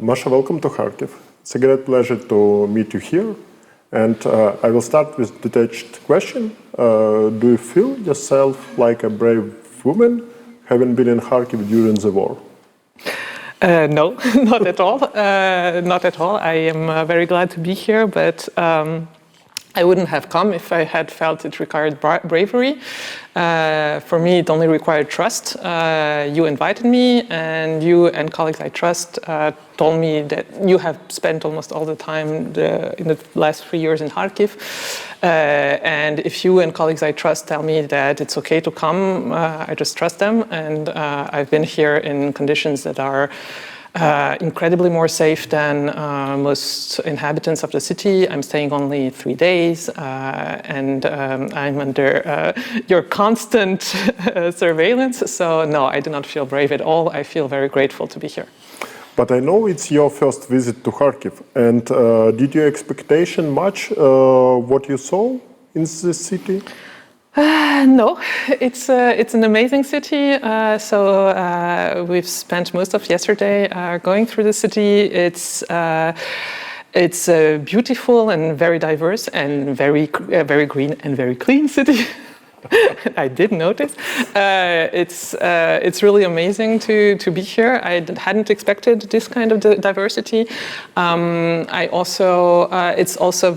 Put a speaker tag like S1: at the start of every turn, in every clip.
S1: Masha, welcome to Kharkiv. It's a great pleasure to meet you here. And I will start with a detached question. Do you feel yourself like a brave woman having been in Kharkiv during the war?
S2: No, not at all. Not at all. I am very glad to be here, but I wouldn't have come if I had felt it required bravery. For me, it only required trust. You invited me, and you and colleagues I trust told me that you have spent almost all the time in the last 3 years in Kharkiv. And if you and colleagues I trust tell me that it's okay to come, I just trust them. And I've been here in conditions that are incredibly more safe than most inhabitants of the city. I'm staying only 3 days, and I'm under your constant surveillance. So no, I do not feel brave at all. I feel very grateful to be here.
S1: But I know it's your first visit to Kharkiv, and did your expectation match what you saw in the city?
S2: No, it's an amazing city. We've spent most of yesterday going through the city. It's a beautiful and very diverse and very green and very clean city. I did notice. It's really amazing to be here. I hadn't expected this kind of diversity. It's also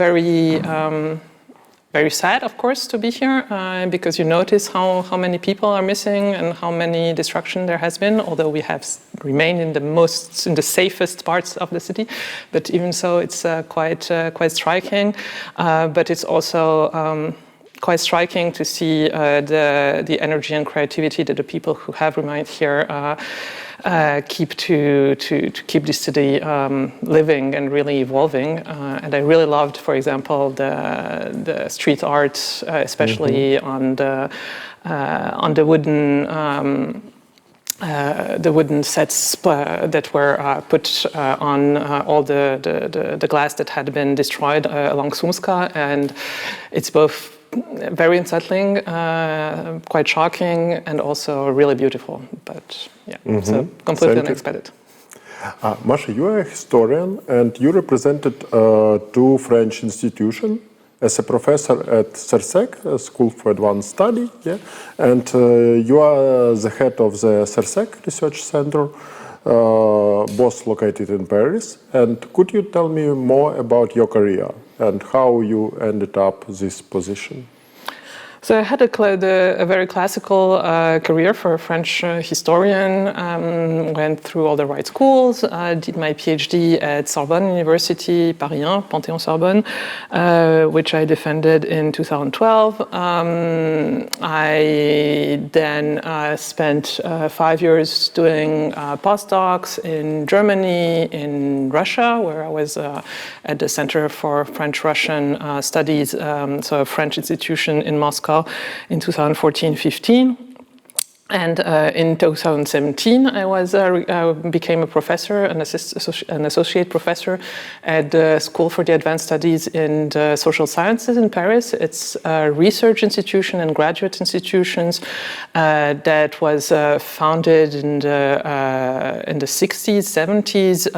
S2: very sad, of course, to be here because you notice how many people are missing and how many destruction there has been. Although we have remained in the safest parts of the city, but even so, it's quite striking. But it's also quite striking to see the energy and creativity that the people who have remained here keep to keep this city living and really evolving. And I really loved, for example, the street art, especially on the wooden sets that were put on all the glass that had been destroyed along Sumska, and it's both very unsettling, quite shocking, and also really beautiful. But yeah, so completely unexpected.
S1: Masha, you are a historian, and you represented 2 French institutions as a professor at CERCEC, a School for Advanced Study, yeah? And you are the head of the CERCEC Research Center, both located in Paris. And could you tell me more about your career and how you ended up this position?
S2: So I had a very classical career for a French historian, went through all the right schools, did my PhD at Sorbonne University, Paris 1, Panthéon-Sorbonne, which I defended in 2012. I then spent 5 years doing postdocs in Germany, in Russia, where I was at the Center for French-Russian Studies, so a French institution in Moscow, in 2014-15. And in 2017, I became a professor, an associate professor at the School for the Advanced Studies in the Social Sciences in Paris. It's a research institution and graduate institutions that was founded in the 60s, 70s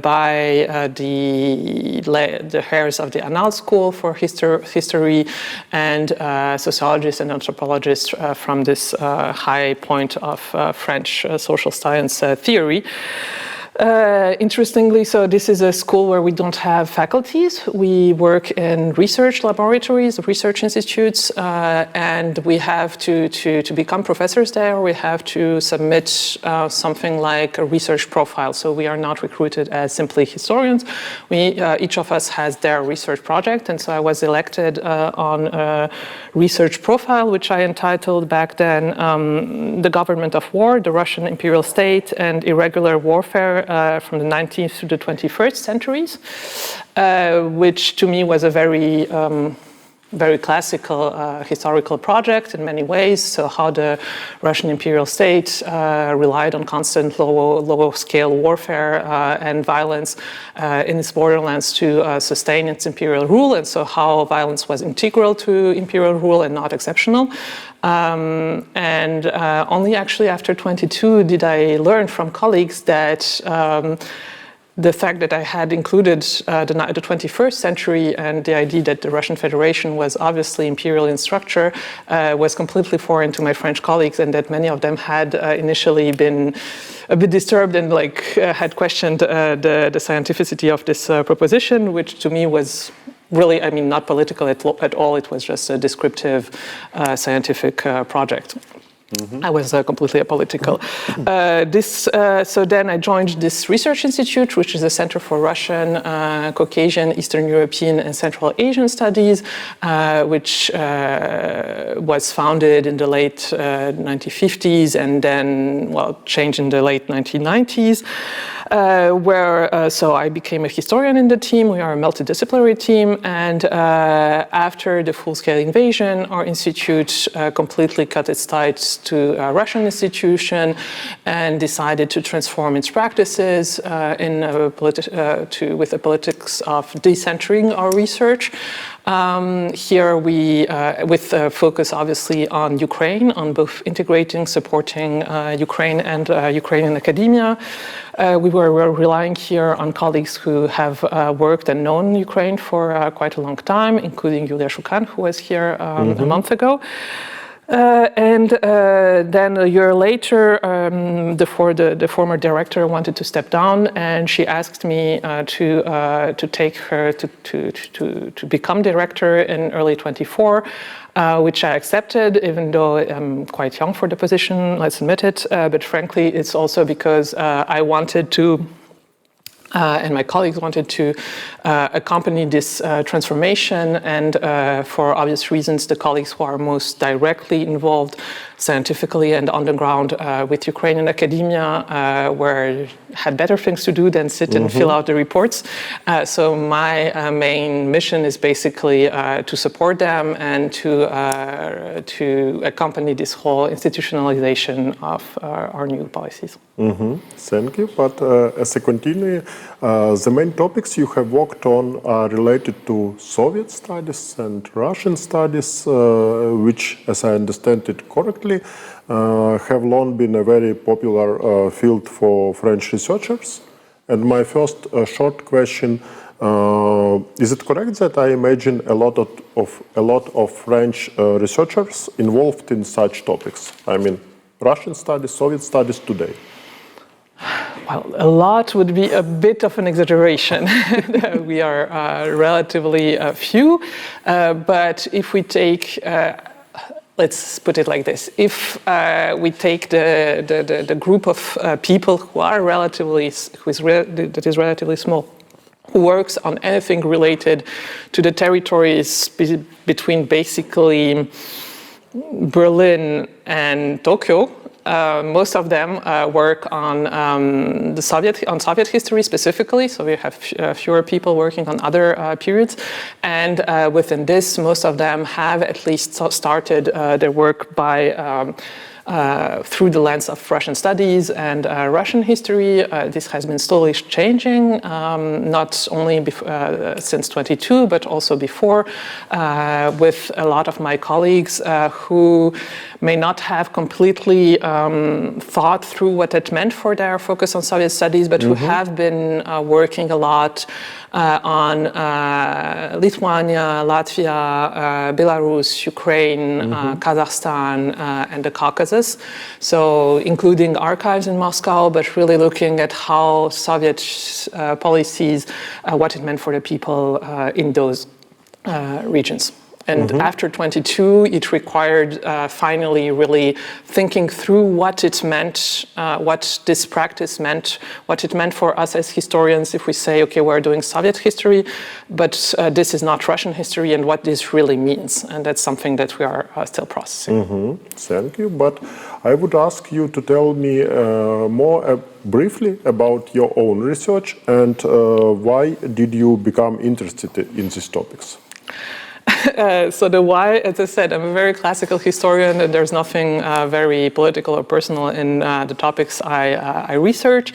S2: by the heirs of the Annales School for History and sociologists and anthropologists from this high point of French social science theory. Interestingly, so this is a school where we don't have faculties. We work in research laboratories, research institutes, and we have to become professors there. We have to submit something like a research profile. So we are not recruited as simply historians. Each of us has their research project, and so I was elected on a research profile, which I entitled back then "The Government of War, the Russian Imperial State, and Irregular Warfare from the 19th to the 21st centuries," which to me was a very classical historical project in many ways. So how the Russian imperial state relied on constant low-scale warfare and violence in its borderlands to sustain its imperial rule, and so how violence was integral to imperial rule and not exceptional. Only actually after 22 did I learn from colleagues that the fact that I had included the 21st century and the idea that the Russian Federation was obviously imperial in structure was completely foreign to my French colleagues, and that many of them had initially been a bit disturbed and had questioned the scientificity of this proposition, which to me was really, not political at all. It was just a descriptive scientific project. Mm-hmm. I was completely apolitical. So then I joined this research institute, which is a Center for Russian, Caucasian, Eastern European, and Central Asian Studies, which was founded in the late 1950s and then, changed in the late 1990s. So I became a historian in the team. We are a multidisciplinary team, and after the full-scale invasion, our institute completely cut its ties to a Russian institution and decided to transform its practices with the politics of decentering our research. Here we, with a focus obviously on Ukraine, on both integrating, supporting Ukraine and Ukrainian academia. We were relying here on colleagues who have worked and known Ukraine for quite a long time, including Yulia Shukan, who was here a month ago. And then a year later, the former director wanted to step down, and she asked me to take her to become director in early 24, which I accepted, even though I'm quite young for the position, let's admit it. But frankly, it's also because I wanted to and my colleagues wanted to accompany this transformation, and for obvious reasons, the colleagues who are most directly involved scientifically and on the ground with Ukrainian academia had better things to do than sit and fill out the reports. So my main mission is basically to support them and to accompany this whole institutionalization of our new policies.
S1: Thank you. But as a continue, the main topics you have worked on are related to Soviet studies and Russian studies, which, as I understand it correctly, have long been a very popular field for French researchers. And my first short question, is it correct that I imagine a lot of French researchers involved in such topics? I mean, Russian studies, Soviet studies today.
S2: Well, a lot would be a bit of an exaggeration. We are relatively few, but if we take, let's put it like this: if we take the group of people who are that is relatively small, who works on anything related to the territories between basically Berlin and Tokyo. Most of them work on Soviet history specifically, so we have fewer people working on other periods. And within this, most of them have at least started their work by through the lens of Russian studies and Russian history. This has been slowly changing, not only since 22, but also before, with a lot of my colleagues who may not have completely thought through what it meant for their focus on Soviet studies, but who have been working a lot on Lithuania, Latvia, Belarus, Ukraine, Kazakhstan, and the Caucasus. So including archives in Moscow, but really looking at how Soviet policies, what it meant for the people in those regions. And after 22, it required finally really thinking through what it meant, what this practice meant, what it meant for us as historians if we say, okay, we're doing Soviet history, but this is not Russian history, and what this really means. And that's something that we are still processing.
S1: Thank you. But I would ask you to tell me more briefly about your own research and why did you become interested in these topics?
S2: So the why, as I said, I'm a very classical historian, and there's nothing very political or personal in the topics I research.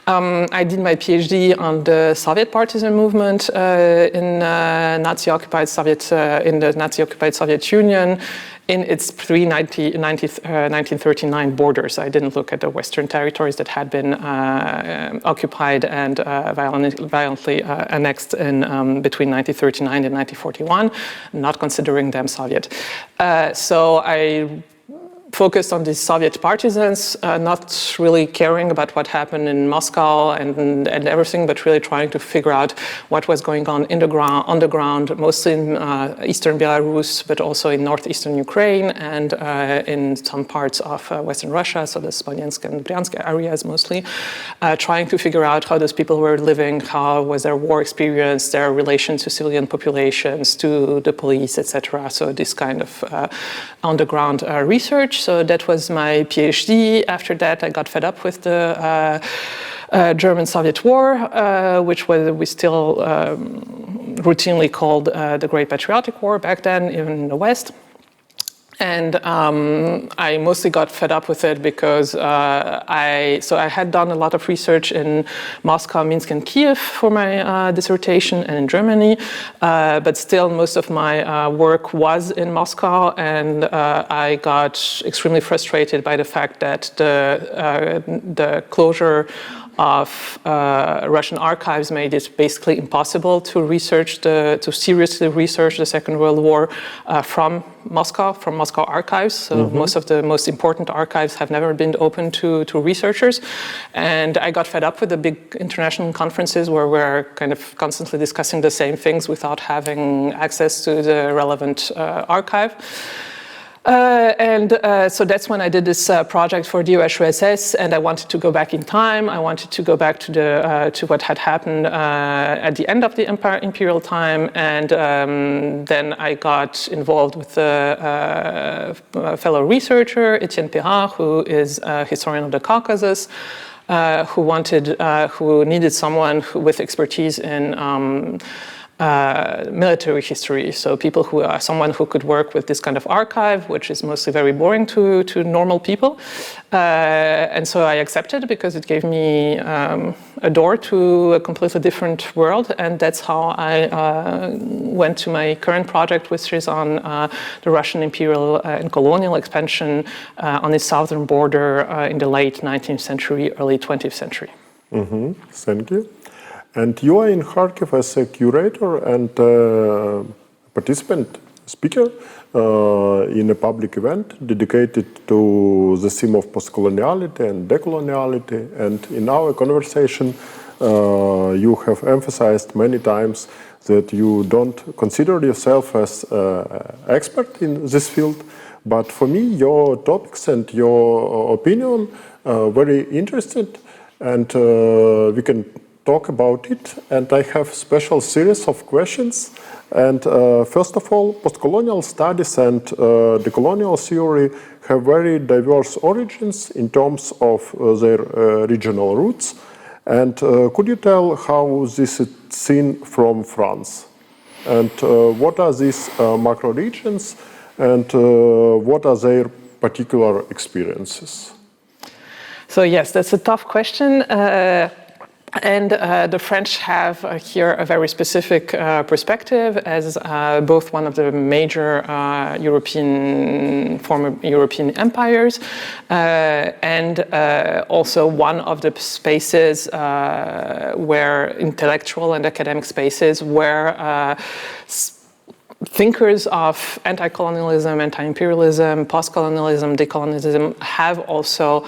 S2: I did my PhD on the Soviet partisan movement in the Nazi-occupied Soviet Union in its pre-1939 borders. I didn't look at the Western territories that had been occupied and violently annexed in between 1939 and 1941, not considering them Soviet. So I focused on these Soviet partisans, not really caring about what happened in Moscow and everything, but really trying to figure out what was going on on the ground, mostly in eastern Belarus, but also in northeastern Ukraine and in some parts of western Russia, so the Smolensk and Bryansk areas mostly, trying to figure out how those people were living, how was their war experience, their relation to civilian populations, to the police, etc. So this kind of on-the-ground research. So that was my PhD. After that, I got fed up with the German-Soviet War, which we still routinely called the Great Patriotic War back then, even in the West. And I mostly got fed up with it because I had done a lot of research in Moscow, Minsk, and Kiev for my dissertation, and in Germany, but still most of my work was in Moscow, and I got extremely frustrated by the fact that the closure of Russian archives made it basically impossible to seriously research the Second World War from Moscow archives. So most of the most important archives have never been open to researchers. And I got fed up with the big international conferences where we're kind of constantly discussing the same things without having access to the relevant archive. So that's when I did this project for the EHESS, and I wanted to go back in time. I wanted to go back to what had happened at the end of the imperial time, and then I got involved with a fellow researcher, Etienne Perrin, who is a historian of the Caucasus, who needed someone with expertise in military history, so someone who could work with this kind of archive, which is mostly very boring to normal people, and so I accepted because it gave me a door to a completely different world, and that's how I went to my current project, which is on the Russian imperial and colonial expansion on its southern border in the late 19th century, early 20th century.
S1: Thank you. And you are in Kharkiv as a curator and participant speaker in a public event dedicated to the theme of postcoloniality and decoloniality. And in our conversation, you have emphasized many times that you don't consider yourself as expert in this field. But for me, your topics and your opinion are very interesting, and we can talk about it, and I have special series of questions. And first of all, postcolonial studies and decolonial theory have very diverse origins in terms of their regional roots. And could you tell how this is seen from France? And what are these macro regions, and what are their particular experiences?
S2: So yes, that's a tough question. And the French have here a very specific perspective as both one of the major former European empires and also one of the spaces where intellectual and academic spaces where thinkers of anti-colonialism, anti-imperialism, post-colonialism, decolonialism have also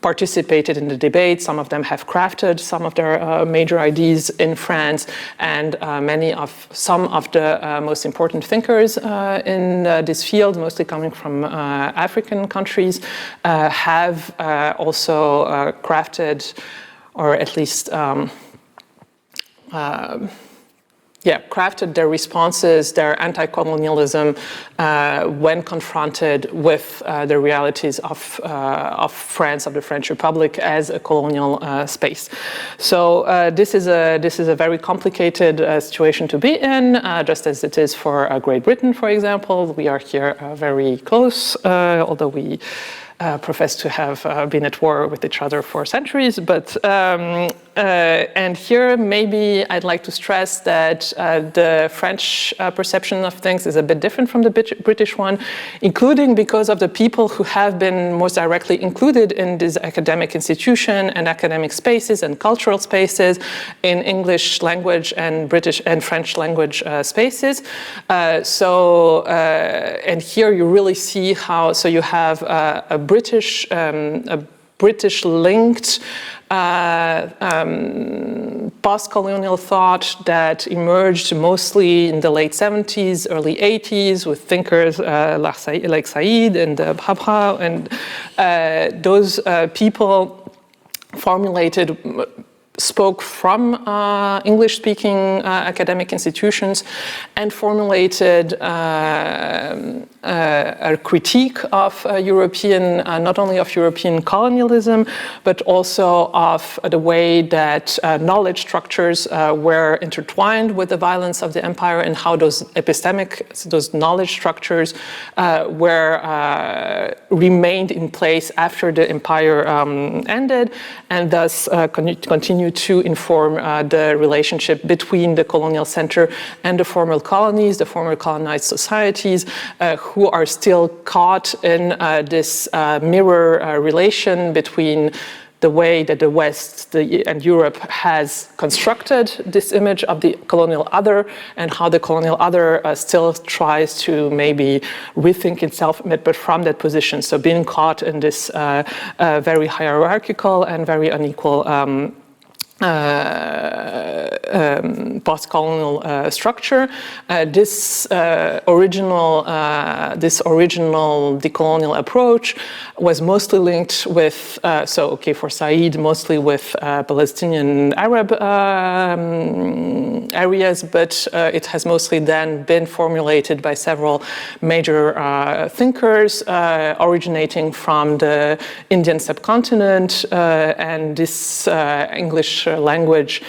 S2: participated in the debate. Some of them have crafted some of their major ideas in France, and some of the most important thinkers in this field, mostly coming from African countries, have also crafted, or at least crafted their responses, their anti-colonialism, when confronted with the realities of France, of the French Republic as a colonial space. So this is a very complicated situation to be in, just as it is for Great Britain, for example. We are here very close, although we profess to have been at war with each other for centuries, but And here maybe I'd like to stress that the French perception of things is a bit different from the British one, including because of the people who have been most directly included in this academic institution and academic spaces and cultural spaces in English language and British and French language spaces. And here you really see how, so you have a British linked post-colonial thought that emerged mostly in the late 70s, early 80s with thinkers like Said and Bhabha, and those people spoke from English-speaking academic institutions and formulated a critique of European, not only of European colonialism, but also of the way that knowledge structures were intertwined with the violence of the empire and how those knowledge structures remained in place after the empire ended, and thus continue to inform the relationship between the colonial center and the former colonies, the former colonized societies, who are still caught in this mirror relation between the way that the West and Europe has constructed this image of the colonial other and how the colonial other still tries to maybe rethink itself, but from that position. So being caught in this very hierarchical and very unequal post-colonial structure. This original decolonial approach was mostly linked with, for Said, mostly with Palestinian Arab areas, but it has mostly then been formulated by several major thinkers originating from the Indian subcontinent, and this English language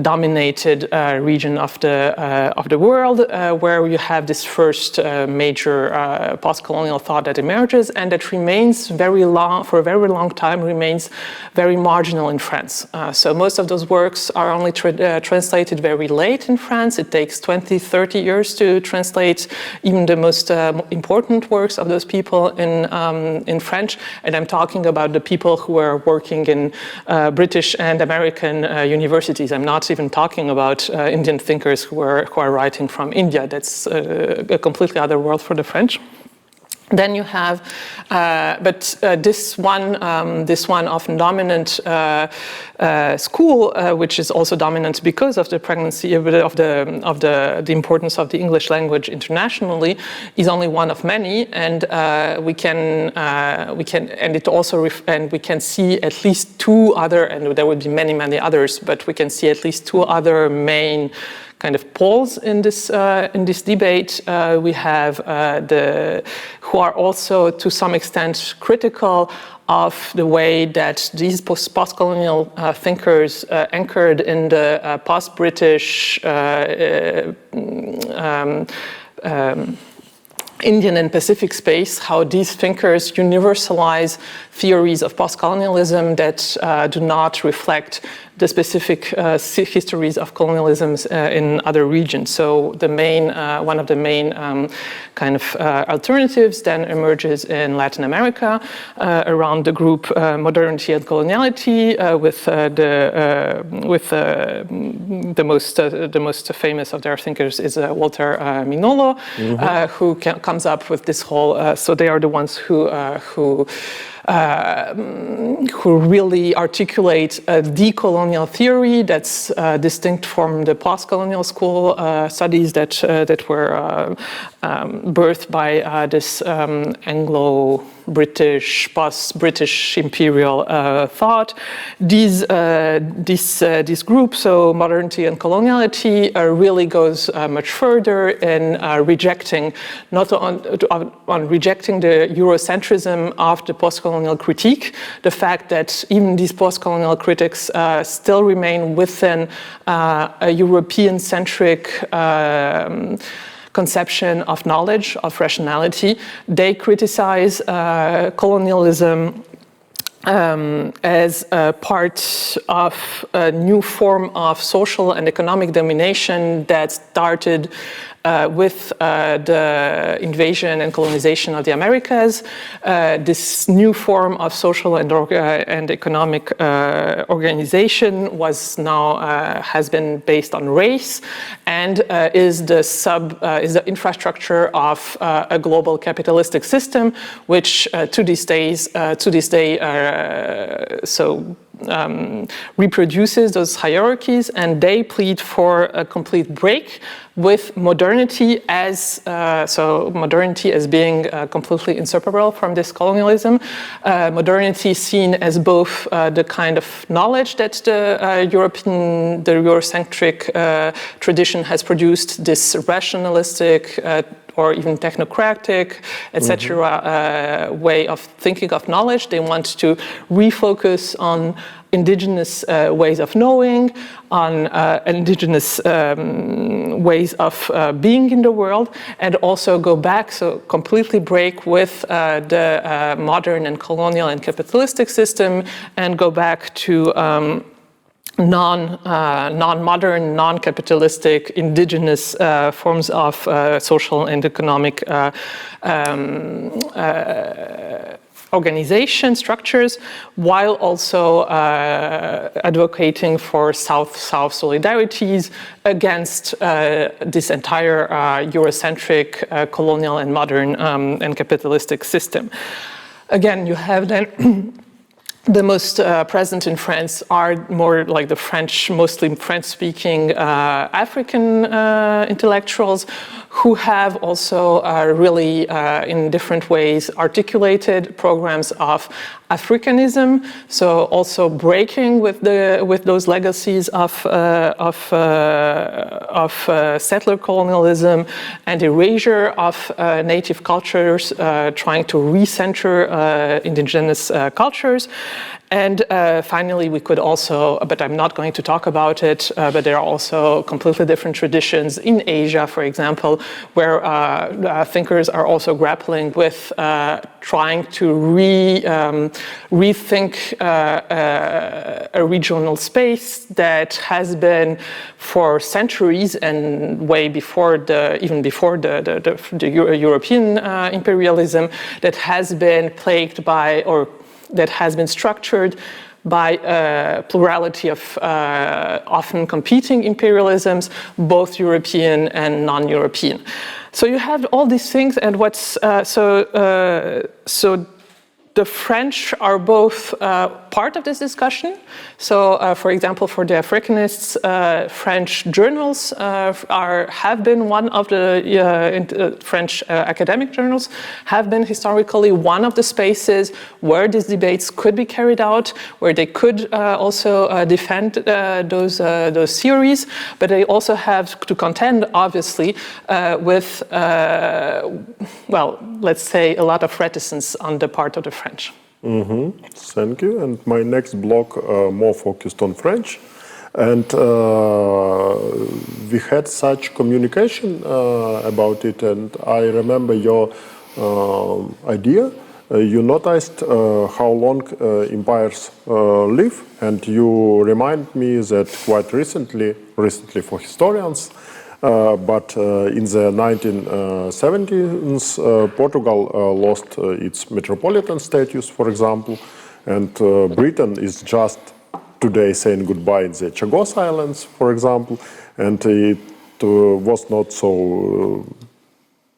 S2: dominated region of the world, where you have this first major post-colonial thought that emerges and that remains for a very long time remains very marginal in France. So most of those works are only translated very late in France. It takes 20, 30 years to translate even the most important works of those people in French. And I'm talking about the people who are working in British and American universities. I'm not even talking about Indian thinkers who are writing from India. That's a completely other world for the French. Then you have, this one often dominant school, which is also dominant because of the pregnancy of the importance of the English language internationally, is only one of many, and we can see at least two other, and there would be many others, but we can see at least two other main kind of poles in this debate. We have who are also to some extent critical of the way that these post-colonial thinkers anchored in the post-British Indian and Pacific space, how these thinkers universalize theories of post-colonialism that do not reflect the specific histories of colonialisms in other regions. So one of the main kind of alternatives then emerges in Latin America around the group Modernity and Coloniality, with the most famous of their thinkers is Walter Mignolo, who comes up with this whole. So they are the ones who really articulate a decolonial theory that's distinct from the post-colonial school studies that were birthed by this Anglo-British, post-British imperial thought. These group, so Modernity and Coloniality, really goes much further in rejecting rejecting the Eurocentrism of the post-colonial critique, the fact that even these post-colonial critics still remain within a European-centric conception of knowledge, of rationality. They criticize colonialism as a part of a new form of social and economic domination that started with the invasion and colonization of the Americas. This new form of social and economic organization has been based on race and is the infrastructure of a global capitalistic system, which to this day reproduces those hierarchies, and they plead for a complete break with modernity as being completely inseparable from this colonialism. Modernity seen as both the kind of knowledge that the Eurocentric tradition has produced, this rationalistic or even technocratic, etc. Way of thinking of knowledge. They want to refocus on indigenous ways of knowing, on indigenous ways of being in the world, and also go back, so completely break with the modern and colonial and capitalistic system, and go back to non-modern, non-capitalistic, indigenous forms of social and economic organization structures, while also advocating for South-South solidarities against this entire Eurocentric, colonial and modern and capitalistic system. Again, you have then the most present in France are more like the French, mostly French-speaking African intellectuals who have also really in different ways articulated programs of Africanism, so also breaking with those legacies of settler colonialism and erasure of native cultures, trying to recenter indigenous cultures. And finally, we could also, but I'm not going to talk about it, but there are also completely different traditions in Asia, for example, where thinkers are also grappling with trying to rethink a regional space that has been for centuries and way before even before the European imperialism, that has been plagued by, or that has been structured by a plurality of often competing imperialisms, both European and non-European. So you have all these things, and so the French are both part of this discussion. So, for example, for the Africanists, French journals have been one of the French academic journals have been historically one of the spaces where these debates could be carried out, where they could also defend those theories, but they also have to contend, obviously, with, well, let's say, a lot of reticence on the part of the French.
S1: Thank you. And my next block more focused on French. And we had such communication about it, and I remember your idea. You noticed how long empires live, and you remind me that quite recently for historians, but in the 1970s, Portugal lost its metropolitan status, for example, and Britain is just today saying goodbye in the Chagos Islands, for example, and it was not so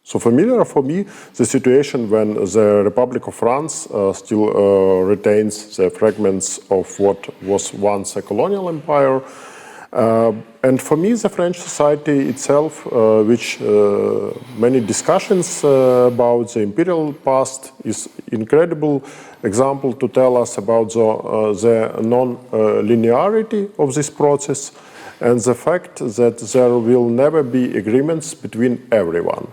S1: familiar for me, the situation when the Republic of France still retains the fragments of what was once a colonial empire. And for me, the French society itself, which many discussions about the imperial past, is incredible example to tell us about the non-linearity of this process and the fact that there will never be agreements between everyone.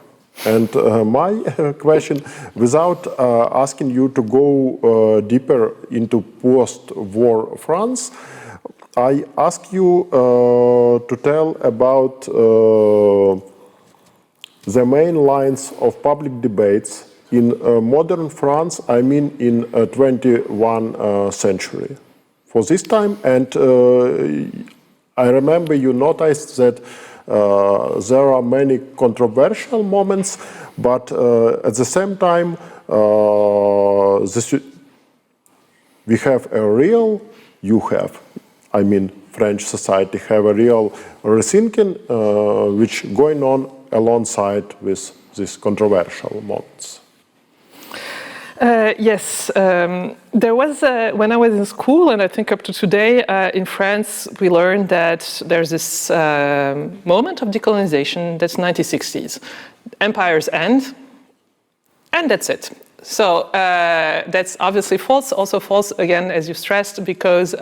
S1: And my question, without asking you to go deeper into post-war France, I ask you to tell about the main lines of public debates In modern France, I mean in 21st century. For this time, and I remember you noticed that there are many controversial moments, but at the same time, we have a real, I mean French society have a real rethinking which going on alongside with these controversial moments.
S2: Yes, there was, when I was in school, and I think up to today, in France, we learned that there's this moment of decolonization that's 1960s. Empires end, and that's it. So that's obviously false, also false, again, as you stressed, because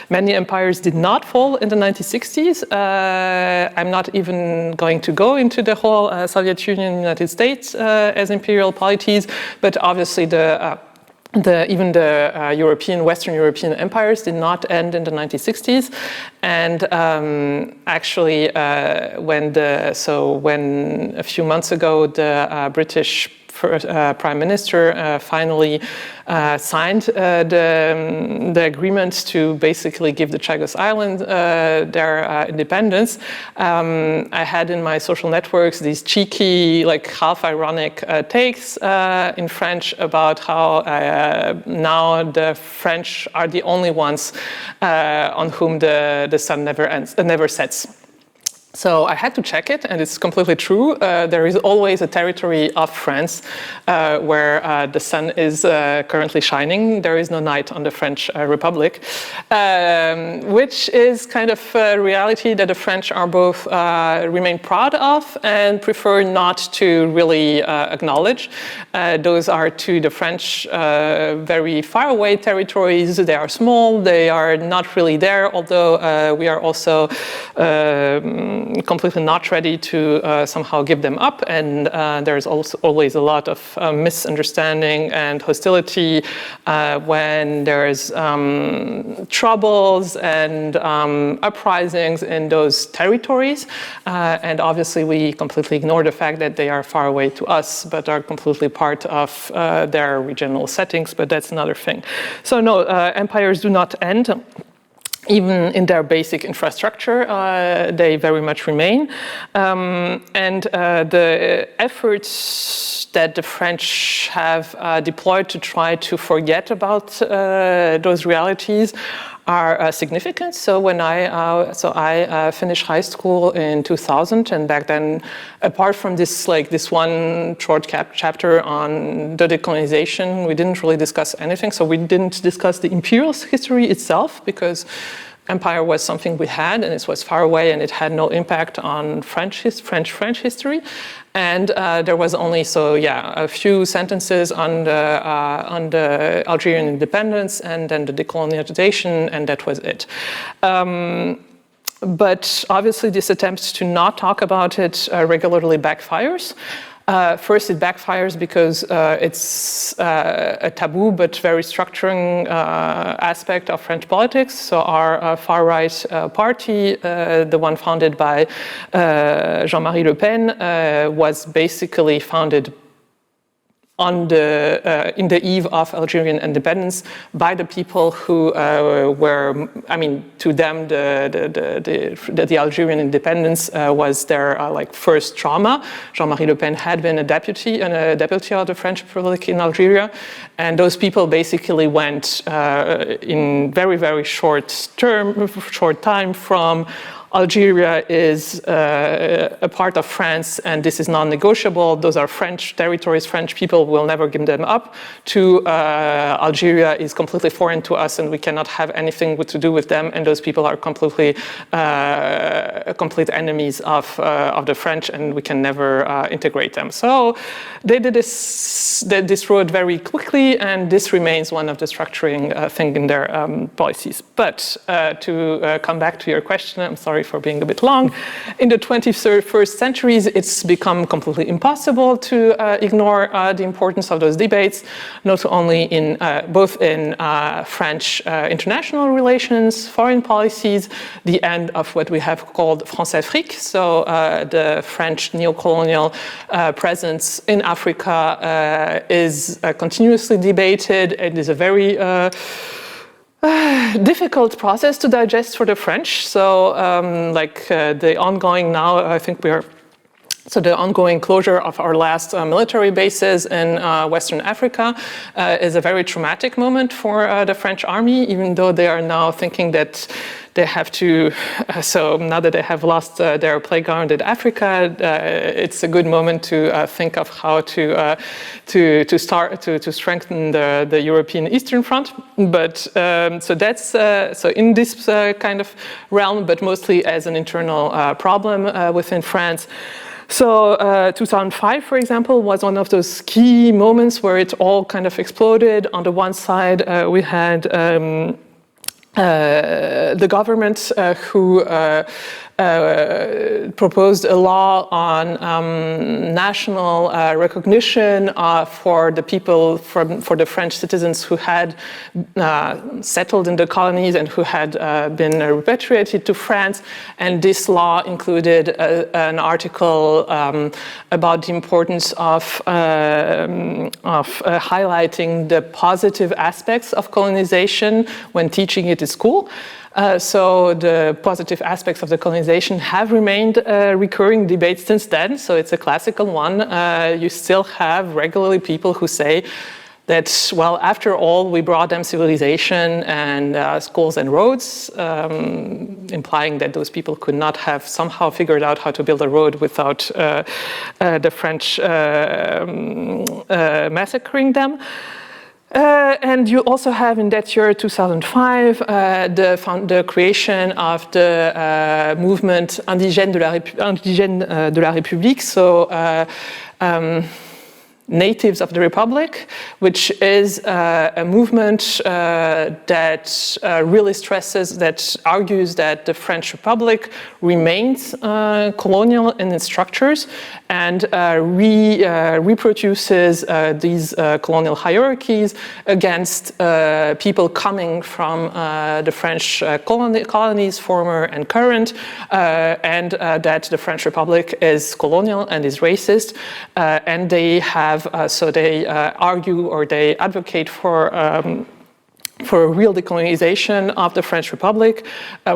S2: many empires did not fall in the 1960s. I'm not even going to go into the whole Soviet Union, United States as imperial polities, but obviously even the European, Western European empires did not end in the 1960s. And actually, when a few months ago the British Prime Minister finally signed the agreement to basically give the Chagos Island their independence. I had in my social networks these cheeky, like half-ironic takes in French about how now the French are the only ones on whom the sun never sets. So I had to check it, and it's completely true. There is always a territory of France where the sun is currently shining. There is no night on the French Republic, which is kind of a reality that the French are both remain proud of and prefer not to really acknowledge. Those are to the French very far away territories. They are small. They are not really there, although we are also completely not ready to somehow give them up, and there's also always a lot of misunderstanding and hostility when there's troubles and uprisings in those territories, and obviously we completely ignore the fact that they are far away to us but are completely part of their regional settings, but that's another thing. So no, empires do not end. Even in their basic infrastructure, they very much remain. And the efforts that the French have deployed to try to forget about those realities are significant. So when I finished high school in 2000, and back then, apart from this one short chapter on the decolonization, we didn't really discuss anything. So we didn't discuss the imperial history itself, because empire was something we had, and it was far away, and it had no impact on French history. And there was only a few sentences on the Algerian independence and then the decolonization, and that was it. But obviously, this attempt to not talk about it regularly backfires. First, it backfires because it's a taboo but very structuring aspect of French politics. So our far-right party, the one founded by Jean-Marie Le Pen, was basically founded in the eve of Algerian independence by the people who were, to them, the Algerian independence was their first trauma. Jean-Marie Le Pen had been a deputy of the French Republic in Algeria, and those people basically went in very, very short time from Algeria is a part of France, and this is non-negotiable. Those are French territories. French people will never give them up. To Algeria is completely foreign to us, and we cannot have anything to do with them. And those people are completely complete enemies of the French, and we can never integrate them. So they did this road very quickly, and this remains one of the structuring thing in their policies. But to come back to your question, I'm sorry sorry for being a bit long. In the 21st centuries, it's become completely impossible to ignore the importance of those debates, not only in both in French international relations, foreign policies, the end of what we have called France-Afrique, so the French neo-colonial presence in Africa is continuously debated. It is a very difficult process to digest for the French. So the ongoing now, I think so the ongoing closure of our last military bases in Western Africa is a very traumatic moment for the French army, even though they are now thinking that they have to, so now that they have lost their playground in Africa, it's a good moment to think of how to start to strengthen the European Eastern Front. But so that's so in this kind of realm, but mostly as an internal problem within France. So 2005, for example, was one of those key moments where it all kind of exploded. On the one side, we had the government who proposed a law on national recognition for the people, for the French citizens who had settled in the colonies and who had been repatriated to France. And this law included an article about the importance of highlighting the positive aspects of colonization when teaching it in school. So the positive aspects of the colonization have remained a recurring debate since then. So it's a classical one. You still have regularly people who say that, well, after all, we brought them civilization and schools and roads, implying that those people could not have somehow figured out how to build a road without the French massacring them. And you also have in that year, 2005, the creation of the movement Indigène de la République, so Natives of the Republic, which is a movement that really stresses, that argues that the French Republic remains colonial in its structures and reproduces these colonial hierarchies against people coming from the French colonies, former and current, and that the French Republic is colonial and is racist, and they have so they argue or they advocate for a real decolonization of the French Republic,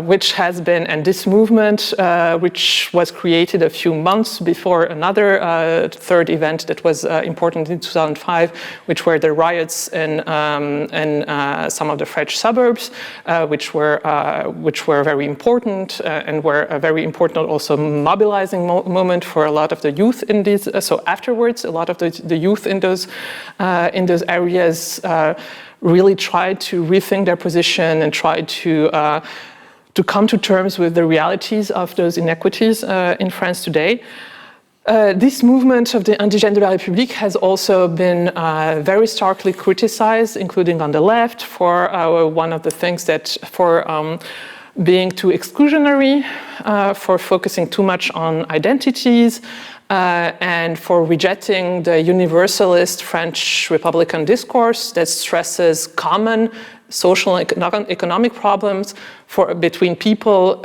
S2: which has been, and this movement, which was created a few months before another third event that was important in 2005, which were the riots in some of the French suburbs, which were very important and were a very important also mobilizing moment for a lot of the youth in these. So afterwards, a lot of the youth in those areas really tried to rethink their position and tried to come to terms with the realities of those inequities in France today. This movement of the Indigène de la République has also been very starkly criticized, including on the left, for one of the things that for being too exclusionary, for focusing too much on identities, and for rejecting the universalist French Republican discourse that stresses common social and economic problems between people,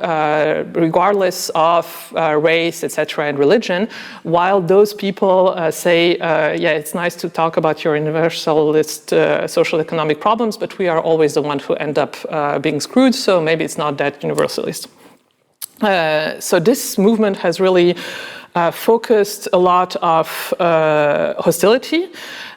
S2: regardless of race, etc., and religion, while those people say, yeah, it's nice to talk about your universalist social economic problems, but we are always the ones who end up being screwed, so maybe it's not that universalist. So this movement has really focused a lot of hostility.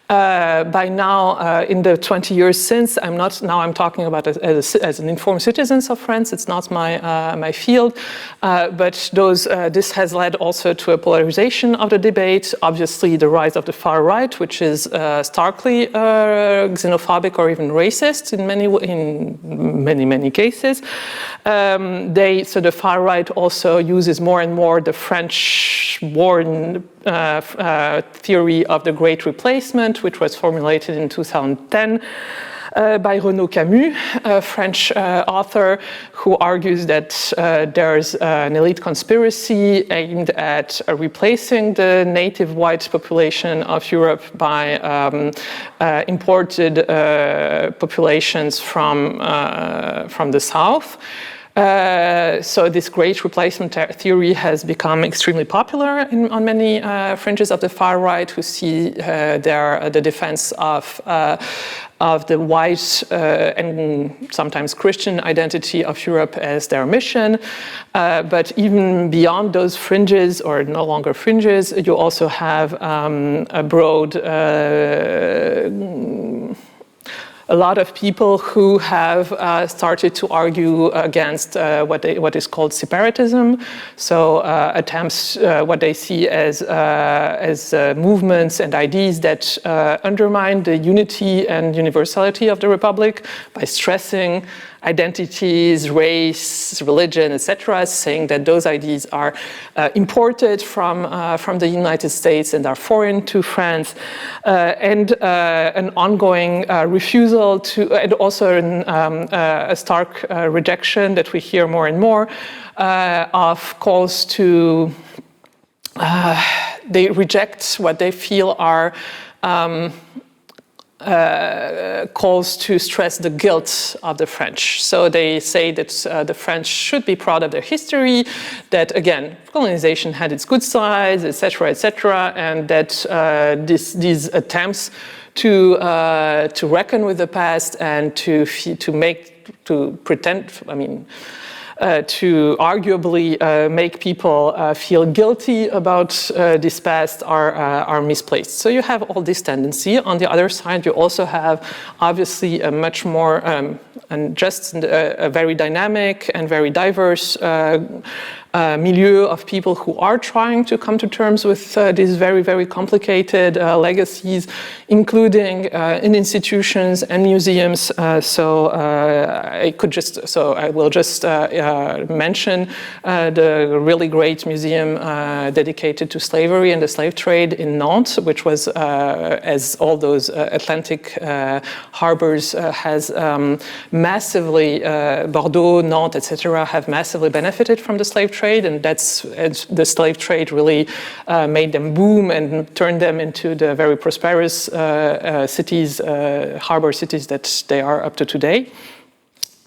S2: By now, in the 20 years since, I'm talking about as an informed citizen of France. It's not my field, but this has led also to a polarization of the debate. Obviously, the rise of the far right, which is starkly xenophobic or even racist in many cases. So the far right also uses more and more the French-born theory of the Great Replacement, which was formulated in 2010. by Renaud Camus, a French author who argues that there's an elite conspiracy aimed at replacing the native white population of Europe by imported populations from the south. So this great replacement theory has become extremely popular on many fringes of the far right, who see the defense of the white and sometimes Christian identity of Europe as their mission. But even beyond those fringes, or no longer fringes, you also have a broad a lot of people who have started to argue against what is called separatism. So attempts, what they see as movements and ideas that undermine the unity and universality of the Republic by stressing identities, race, religion, etc., saying that those ideas are imported from the United States and are foreign to France, and an ongoing refusal to, and also a stark rejection that we hear more and more of calls to, they reject what they feel are calls to stress the guilt of the French. So they say that the French should be proud of their history, that again, colonization had its good sides, etc., and that these attempts to reckon with the past and to pretend, to arguably make people feel guilty about this past are misplaced. So you have all this tendency. On the other side, you also have obviously a much more and just a very dynamic and very diverse milieu of people who are trying to come to terms with these very, very complicated legacies, including in institutions and museums. So I will just mention the really great museum dedicated to slavery and the slave trade in Nantes, which was, as all those Atlantic harbors has massively, Bordeaux, Nantes, etc., have massively benefited from the slave trade, and the slave trade really made them boom and turned them into the very prosperous cities, harbor cities that they are up to today.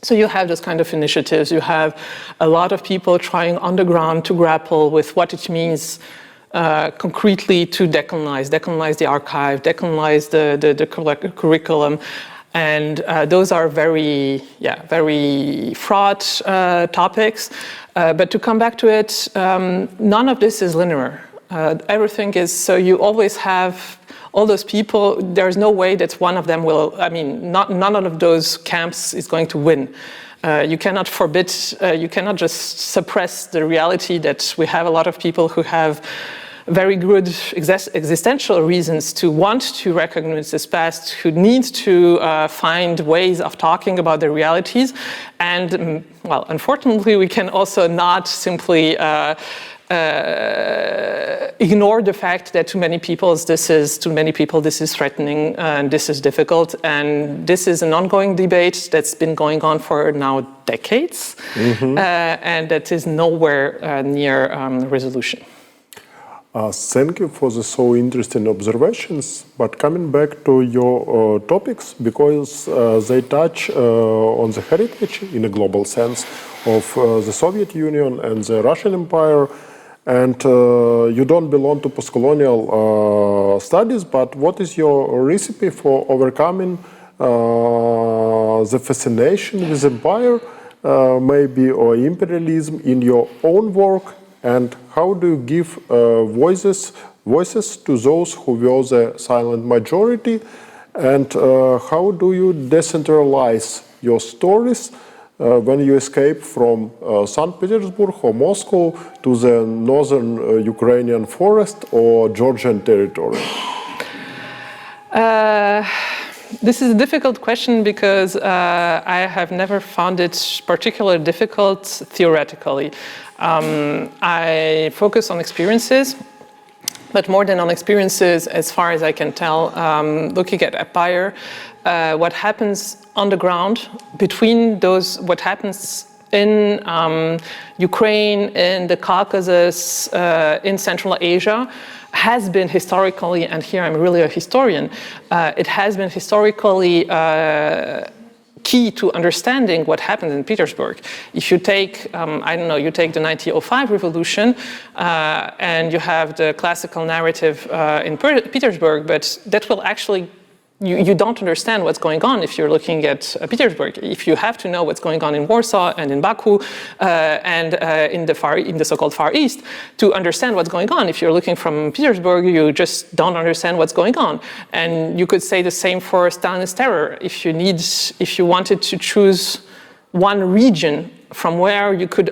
S2: So you have those kind of initiatives. You have a lot of people trying underground to grapple with what it means concretely to decolonize the archive, decolonize the curriculum. And those are very fraught topics. But to come back to it, none of this is linear. Everything is, so you always have all those people. There's no way that one of them will, none of those camps is going to win. You cannot forbid, you cannot just suppress the reality that we have a lot of people who have very good existential reasons to want to recognize this past, who need to find ways of talking about their realities. And, well, unfortunately, we can also not simply ignore the fact that to many people this is threatening and this is difficult, and this is an ongoing debate that's been going on for now decades, and that is nowhere near resolution.
S1: Thank you for the so interesting observations. But coming back to your topics, because they touch on the heritage in a global sense of the Soviet Union and the Russian Empire, and you don't belong to postcolonial studies, but what is your recipe for overcoming the fascination with empire, maybe, or imperialism in your own work? And how do you give voices to those who were the silent majority? And how do you decentralize your stories when you escape from St. Petersburg or Moscow to the northern Ukrainian forest or Georgian territory?
S2: This is a difficult question because I have never found it particularly difficult theoretically. I focus on experiences, But more than on experiences, as far as I can tell, looking at empire, what happens on the ground between those, what happens in Ukraine, in the Caucasus, in Central Asia, has been historically, and here I'm really a historian, it has been historically key to understanding what happened in Petersburg. If you take, I don't know, you take the 1905 revolution and you have the classical narrative in Petersburg, but that will actually, you don't understand what's going on if you're looking at Petersburg. If you have to know what's going on in Warsaw and in Baku and in the so-called Far East to understand what's going on. If you're looking from Petersburg, you just don't understand what's going on. And you could say the same for Stalinist terror. If you wanted to choose one region from where you could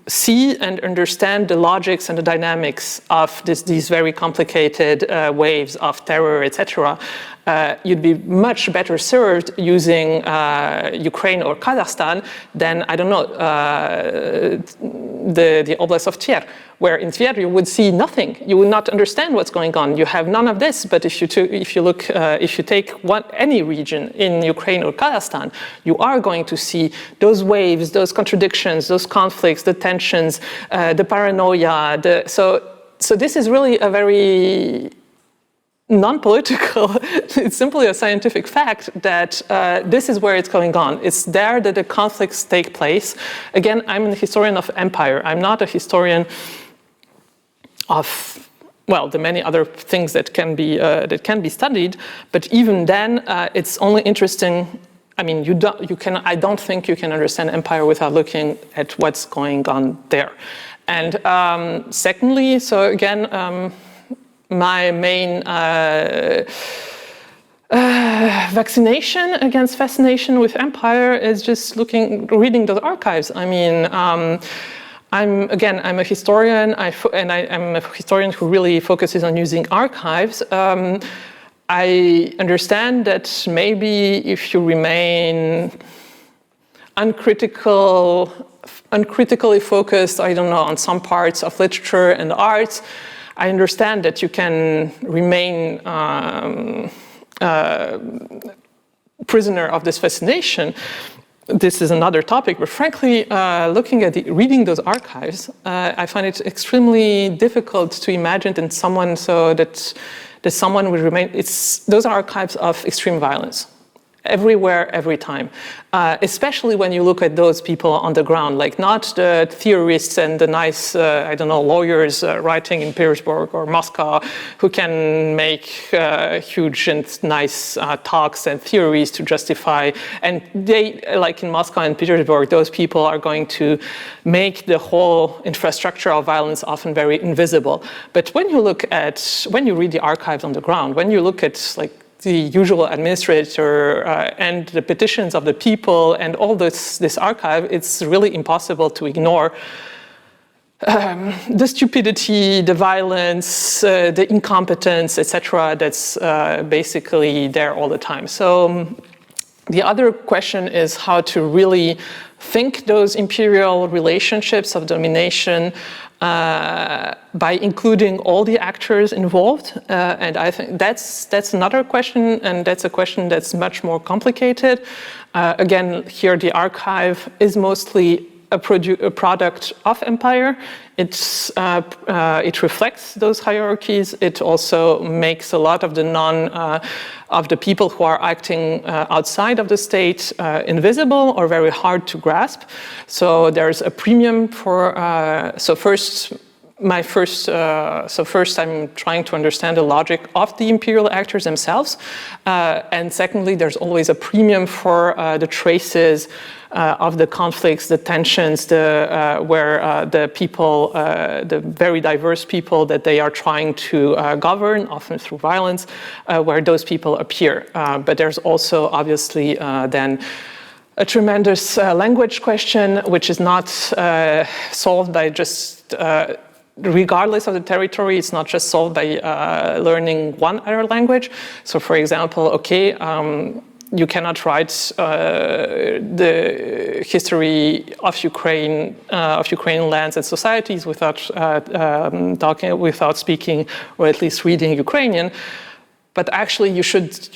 S2: see and understand the logics and the dynamics of these very complicated waves of terror, etc., you'd be much better served using Ukraine or Kazakhstan than, I don't know, the Oblast of Tver, where in Tver you would see nothing. You would not understand what's going on. You have none of this. But if you take any region in Ukraine or Kazakhstan, you are going to see those waves, those contradictions, those conflicts, the tensions, the paranoia. So this is really a very non-political, it's simply a scientific fact that this is where it's going on. It's there that the conflicts take place. Again, I'm a historian of empire. I'm not a historian of, well, the many other things that can be studied, but even then, it's only interesting. I mean, I don't think you can understand empire without looking at what's going on there. And secondly, so again, my main vaccination against fascination with empire is just reading those archives. I mean, I'm a historian, and I'm a historian who really focuses on using archives. I understand that maybe if you remain uncritically focused, I don't know, on some parts of literature and arts, I understand that you can remain prisoner of this fascination. This is another topic, but frankly, reading those archives, I find it extremely difficult to imagine that someone would remain. Those are archives of extreme violence. Everywhere, every time. Especially when you look at those people on the ground, like not the theorists and the nice, lawyers writing in Petersburg or Moscow who can make huge and nice talks and theories to justify. And they, like in Moscow and Petersburg, those people are going to make the whole infrastructure of violence often very invisible. But when you read the archives on the ground, when you look at the usual administrator and the petitions of the people and all this archive, it's really impossible to ignore the stupidity, the violence, the incompetence, etc. that's basically there all the time. So the other question is how to really think those imperial relationships of domination by including all the actors involved, and I think that's another question, and that's a question that's much more complicated. Again, here the archive is mostly a product of empire. It reflects those hierarchies. It also makes a lot of the people who are acting outside of the state invisible or very hard to grasp. So there's a premium for. First I'm trying to understand the logic of the imperial actors themselves, and secondly, there's always a premium for the traces of the conflicts, the tensions, where the people, the very diverse people that they are trying to govern, often through violence, where those people appear. But there's also obviously then a tremendous language question, which is not solved by just regardless of the territory, it's not just solved by learning one other language. So for example, you cannot write the history of Ukrainian lands and societies without speaking or at least reading Ukrainian. But actually,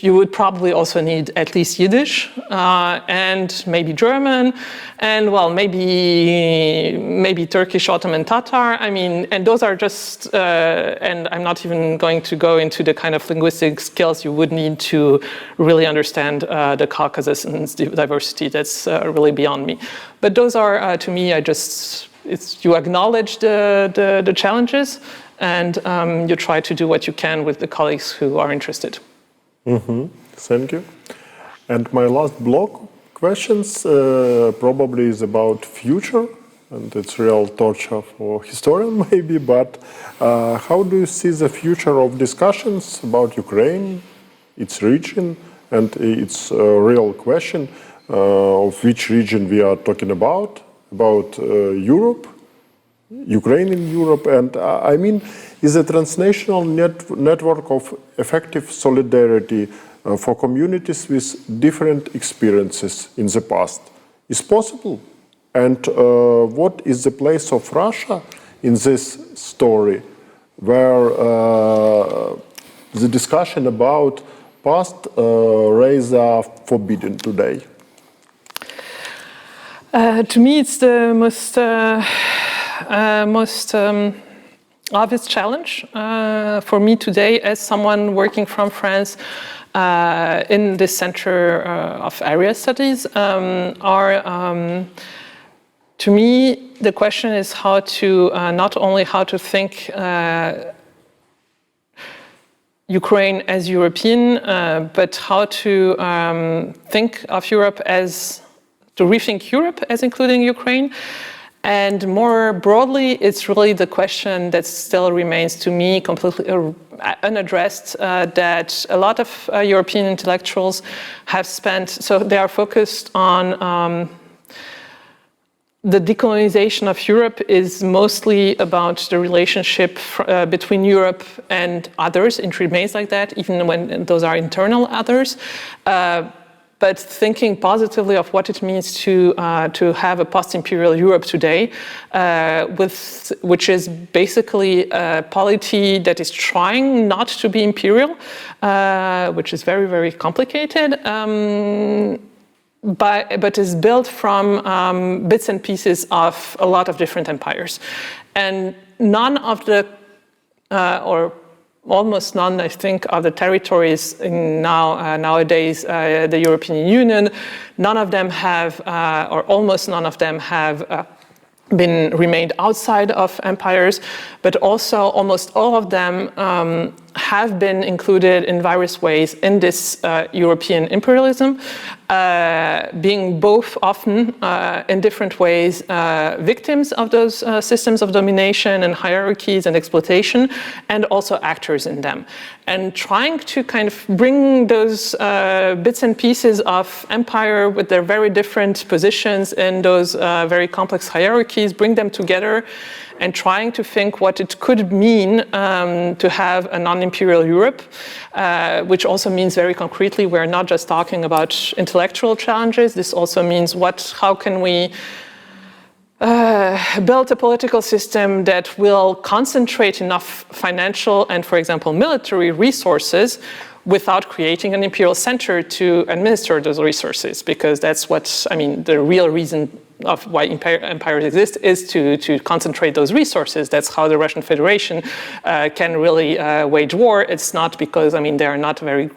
S2: you would probably also need at least Yiddish and maybe German, and well, maybe Turkish, Ottoman, Tatar. I mean, and those are just, and I'm not even going to go into the kind of linguistic skills you would need to really understand the Caucasus and its diversity. That's really beyond me. But those are, to me, you acknowledge the challenges. And you try to do what you can with the colleagues who are interested.
S1: Mm-hmm. Thank you. And my last block questions probably is about future, and it's real torture for historian maybe, but how do you see the future of discussions about Ukraine, its region, and its real question of which region we are talking about Europe, Ukraine in Europe, and I mean, is a transnational network of effective solidarity for communities with different experiences in the past is possible? And what is the place of Russia in this story, where the discussion about past rays are forbidden today?
S2: To me, it's the most obvious challenge for me today as someone working from France in the Center of Area Studies. To me, the question is how to not only how to think Ukraine as European, but how to think of Europe to rethink Europe as including Ukraine. And more broadly, it's really the question that still remains to me completely unaddressed, that a lot of European intellectuals have spent, so they are focused on the decolonization of Europe is mostly about the relationship between Europe and others. It remains like that, even when those are internal others. But thinking positively of what it means to have a post-imperial Europe today, which is basically a polity that is trying not to be imperial, which is very, very complicated, but is built from bits and pieces of a lot of different empires. And none of the, or almost none, I think, of the territories nowadays, the European Union, none of them have, or almost none of them have remained outside of empires, but also almost all of them have been included in various ways in this European imperialism, being both often in different ways victims of those systems of domination and hierarchies and exploitation, and also actors in them. And trying to kind of bring those bits and pieces of empire with their very different positions in those very complex hierarchies, bring them together, and trying to think what it could mean to have a non-imperial Europe, which also means very concretely we're not just talking about intellectual challenges. This also means how can we build a political system that will concentrate enough financial and, for example, military resources without creating an imperial center to administer those resources, because that's what, I mean, the real reason of why empires exist is to concentrate those resources. That's how the Russian Federation can really wage war. It's not because, I mean, they are not a very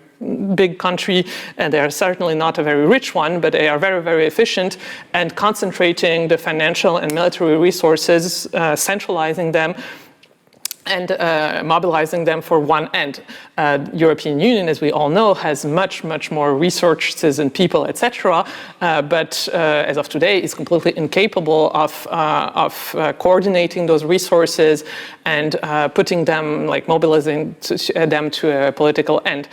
S2: big country, and they are certainly not a very rich one, but they are very, very efficient, and concentrating the financial and military resources, centralizing them, and mobilizing them for one end. European Union, as we all know, has much, much more resources and people, etc. But as of today, is completely incapable of coordinating those resources and putting them, like mobilizing them to a political end.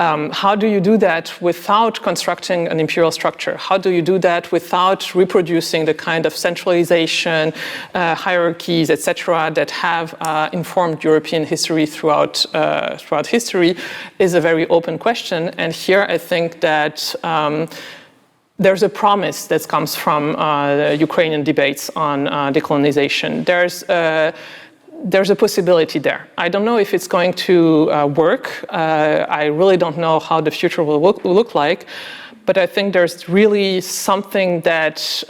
S2: How do you do that without constructing an imperial structure? How do you do that without reproducing the kind of centralization, hierarchies, etc., that have informed European history throughout history? Is a very open question. And here I think that there's a promise that comes from the Ukrainian debates on decolonization. There's a possibility there. I don't know if it's going to work. I really don't know how the future will look like. But I think there's really something that's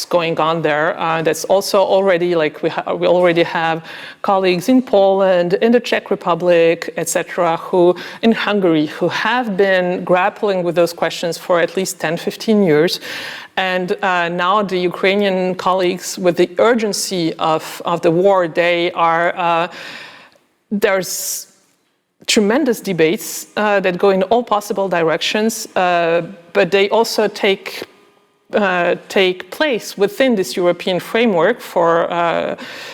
S2: going on there. That's also already, like we already have colleagues in Poland, in the Czech Republic, etc., in Hungary, who have been grappling with those questions for at least 10, 15 years. And now the Ukrainian colleagues, with the urgency of the war, there's tremendous debates that go in all possible directions, but they also take place within this European framework.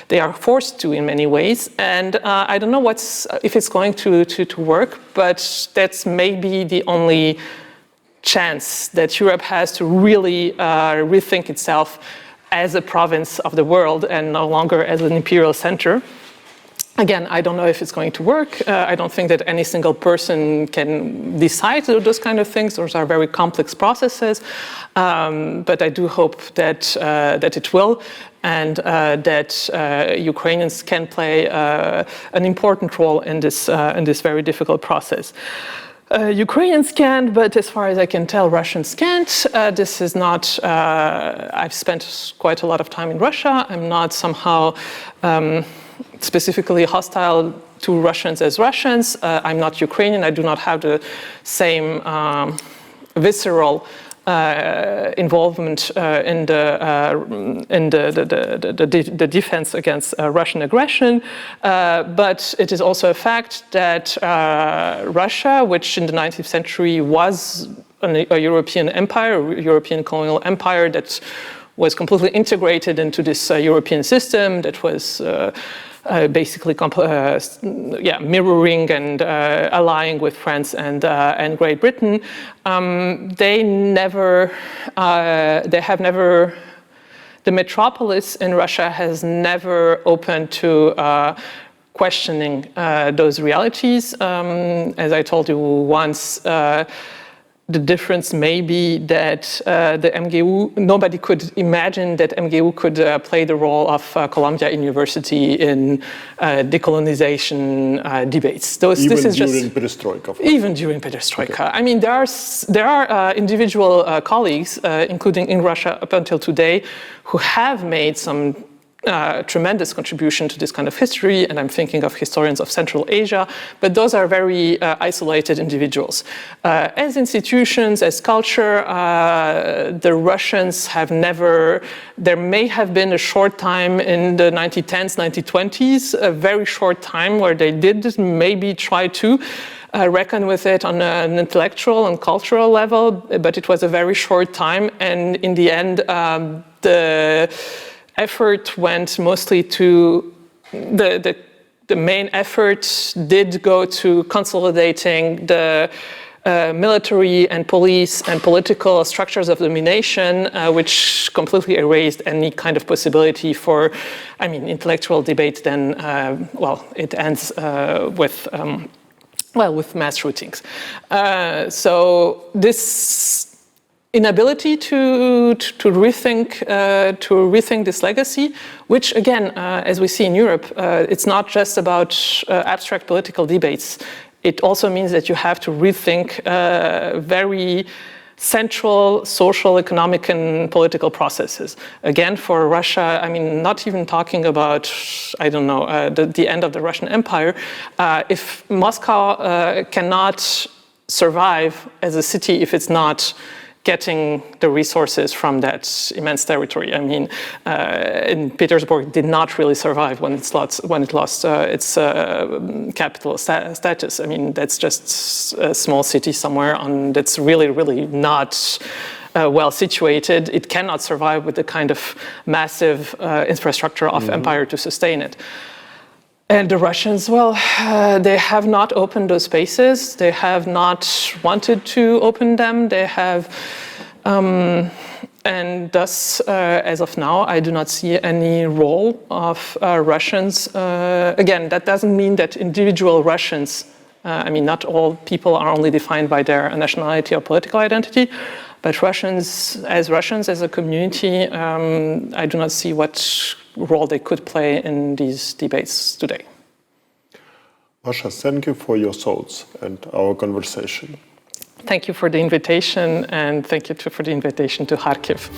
S2: They are forced to in many ways, and I don't know if it's going to work, but that's maybe the only chance that Europe has to really rethink itself as a province of the world and no longer as an imperial center. Again, I don't know if it's going to work. I don't think that any single person can decide to do those kind of things. Those are very complex processes. But I do hope that it will, and that Ukrainians can play an important role in this very difficult process. Ukrainians can, but as far as I can tell, Russians can't. This is not, I've spent quite a lot of time in Russia. I'm not somehow specifically hostile to Russians as Russians. I'm not Ukrainian. I do not have the same visceral involvement in the defense against Russian aggression. But it is also a fact that Russia, which in the 19th century was a European empire, a European colonial empire that was completely integrated into this European system, that was basically mirroring and allying with France and Great Britain. The metropolis in Russia has never opened to questioning those realities. As I told you once, the difference may be that the MGU, nobody could imagine that MGU could play the role of Columbia University in decolonization debates.
S1: Even during Perestroika.
S2: Even during Perestroika. Okay. I mean, there are individual colleagues, including in Russia up until today, who have made some tremendous contribution to this kind of history, and I'm thinking of historians of Central Asia, but those are very isolated individuals. As institutions, as culture, the Russians have never, there may have been a short time in the 1910s, 1920s, a very short time where they did maybe try to reckon with it on an intellectual and cultural level, but it was a very short time, and in the end, the effort went mostly to the main effort did go to consolidating the military and police and political structures of domination, which completely erased any kind of possibility for, intellectual debate. Then, it ends with mass shootings. So this inability to rethink this legacy, which again, as we see in Europe, it's not just about abstract political debates. It also means that you have to rethink very central social, economic, and political processes. Again, for Russia, not even talking about, the end of the Russian Empire. If Moscow cannot survive as a city if it's not getting the resources from that immense territory. In Petersburg did not really survive when it lost its capital status. That's just a small city somewhere that's really, really not well situated. It cannot survive with the kind of massive infrastructure of empire to sustain it. And the Russians, well, they have not opened those spaces. They have not wanted to open them. They have, and thus, as of now, I do not see any role of Russians. Again, that doesn't mean that individual Russians, I mean, not all people are only defined by their nationality or political identity, but Russians as a community, I do not see what role they could play in these debates today.
S1: Masha, thank you for your thoughts and our conversation.
S2: Thank you for the invitation, and thank you for the invitation to Kharkiv.